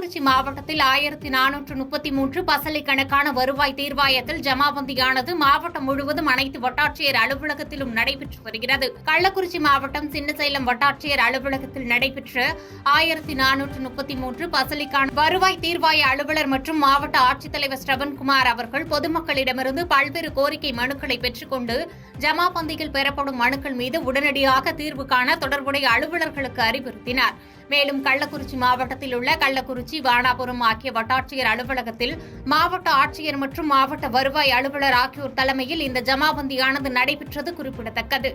கள்ளக்குறிச்சி மாவட்டத்தில் 1433 பசலை கணக்கான வருவாய் தீர்வாயத்தில் ஜமாபந்தியானது மாவட்டம் முழுவதும் அனைத்து வட்டாட்சியர் அலுவலகத்திலும் நடைபெற்று வருகிறது. கள்ளக்குறிச்சி மாவட்டம் சின்னசேலம் வட்டாட்சியர் அலுவலகத்தில் நடைபெற்ற 1433 பசலிக்கான வருவாய் தீர்வாய அலுவலர் மற்றும் மாவட்ட ஆட்சித்தலைவர் ஸ்ரவன்குமார் அவர்கள் பொதுமக்களிடமிருந்து பல்வேறு கோரிக்கை மனுக்களை பெற்றுக் கொண்டு ஜமாபந்தியில் பெறப்படும் மனுக்கள் மீது உடனடியாக தீர்வு காண தொடர்புடைய அலுவலர்களுக்கு அறிவுறுத்தினார். மேலும் கள்ளக்குறிச்சி மாவட்டத்தில் உள்ள கள்ளக்குறிச்சி, வானாபுரம் ஆகிய வட்டாட்சியர் அலுவலகத்தில் மாவட்ட ஆட்சியர் மற்றும் மாவட்ட வருவாய் அலுவலர் ஆகியோர் தலைமையில் இந்த ஜமாபந்தியானது நடைபெற்றது குறிப்பிடத்தக்கது.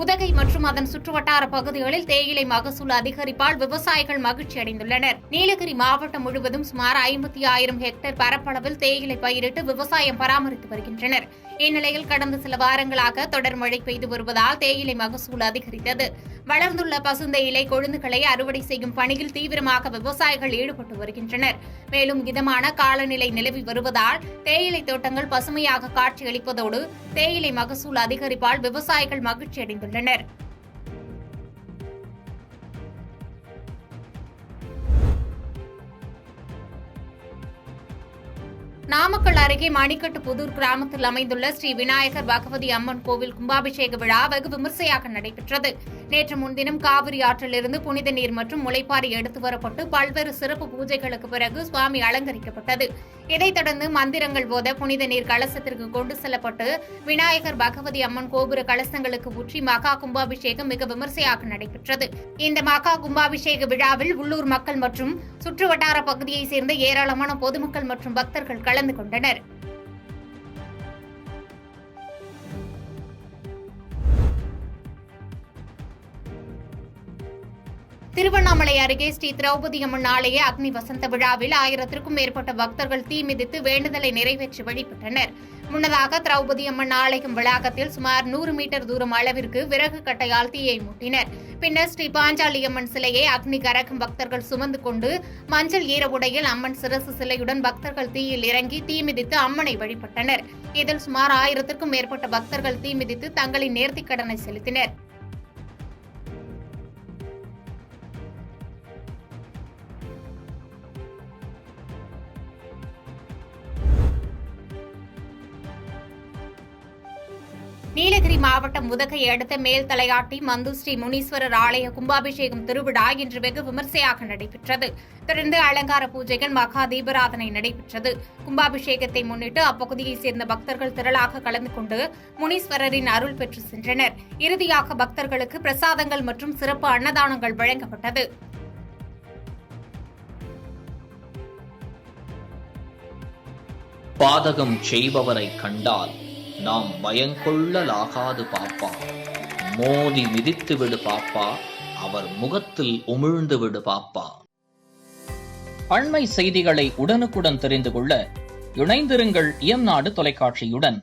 உதகை மற்றும் அதன் சுற்றுவட்டார பகுதிகளில் தேயிலை மகசூல் அதிகரிப்பால் விவசாயிகள் மகிழ்ச்சி அடைந்துள்ளனர். நீலகிரி மாவட்டம் முழுவதும் சுமார் 50,000 ஹெக்டேர் பரப்பளவில் தேயிலை பயிரிட்டு விவசாயம் பராமரித்து வருகின்றனர். இந்நிலையில் கடந்த சில வாரங்களாக தொடர் மழை பெய்து வருவதால் தேயிலை மகசூல் அதிகரித்தது. வளர்ந்துள்ள பசுந்தேயிலை கொழுந்துகளை அறுவடை செய்யும் பணியில் தீவிரமாக விவசாயிகள் ஈடுபட்டு வருகின்றனர். மேலும் இதமான காலநிலை நிலவி வருவதால் தேயிலை தோட்டங்கள் பசுமையாக காட்சியளிப்பதோடு தேயிலை மகசூல் அதிகரிப்பால் விவசாயிகள் மகிழ்ச்சி அடைந்துள்ளனர். நாமக்கல் அருகே மணிக்கட்டுப்புதூர் கிராமத்தில் அமைந்துள்ள ஸ்ரீ விநாயகர் பகவதி அம்மன் கோவில் கும்பாபிஷேக விழா வெகு விமர்சையாக நடைபெற்றது. நேற்று முன்தினம் காவிரி ஆற்றிலிருந்து புனித நீர் மற்றும் முளைப்பாரி எடுத்து வரப்பட்டு பல்வேறு சிறப்பு பூஜைகளுக்கு பிறகு சுவாமி அலங்கரிக்கப்பட்டது. இதைத் தொடர்ந்து மந்திரங்கள் போத புனித நீர் கலசத்திற்கு கொண்டு செல்லப்பட்டு விநாயகர் பகவதி அம்மன் கோபுர கலசங்களுக்கு ஊற்றி மகா கும்பாபிஷேகம் மிக விமர்சையாக நடைபெற்றது. இந்த மகா கும்பாபிஷேக விழாவில் உள்ளூர் மக்கள் மற்றும் சுற்றுவட்டார பகுதியைச் சேர்ந்த ஏராளமான பொதுமக்கள் மற்றும் பக்தர்கள் கலந்து கொண்டனர். திருவண்ணாமலை அருகே ஸ்ரீ திரௌபதி அம்மன் ஆலய அக்னி வசந்த விழாவில் 1000க்கும் மேற்பட்ட பக்தர்கள் தீ மிதித்து வேண்டுதலை நிறைவேற்றி வழிபட்டனர். முன்னதாக திரௌபதி அம்மன் ஆலயம் வளாகத்தில் சுமார் 100 மீட்டர் தூரம் அளவிற்கு விறகு கட்டையால் தீயை மூட்டினர். பின்னர் ஸ்ரீ பாஞ்சாலி அம்மன் சிலையை அக்னி கரகம் பக்தர்கள் சுமந்து கொண்டு மஞ்சள் ஈர உடையில் அம்மன் சிரசு சிலையுடன் பக்தர்கள் தீயில் இறங்கி தீ மிதித்து அம்மனை வழிபட்டனர். இதில் சுமார் 1000க்கும் மேற்பட்ட பக்தர்கள் தீ மிதித்து தங்களின் நேர்த்திக்கடனை செலுத்தினர். நீலகிரி மாவட்டம் உதகையை அடுத்த மேல் தலையாட்டி மந்து ஸ்ரீ முனீஸ்வரர் ஆலய கும்பாபிஷேகம் திருவிழா இன்று வெகு விமர்சையாக நடைபெற்றது. தொடர்ந்து அலங்கார பூஜைகள், மகா தீபாராதனை நடைபெற்றது. கும்பாபிஷேகத்தை முன்னிட்டு அப்பகுதியைச் சேர்ந்த பக்தர்கள் திரளாக கலந்து கொண்டு முனீஸ்வரரின் அருள் பெற்று சென்றனர். இறுதியாக பக்தர்களுக்கு பிரசாதங்கள் மற்றும் சிறப்பு அன்னதானங்கள் வழங்கப்பட்டது. பாதகம் செய்பவரை கண்டால் நாம் பயங்கொள்ளலாகாது பாப்பா, மோதி மிதித்து விடு பாப்பா, அவர் முகத்தில் உமிழ்ந்து விடு பாப்பா. அண்மை செய்திகளை உடனுக்குடன் தெரிந்து கொள்ள இணைந்திருங்கள் இயம்நாடு தொலைக்காட்சியுடன்.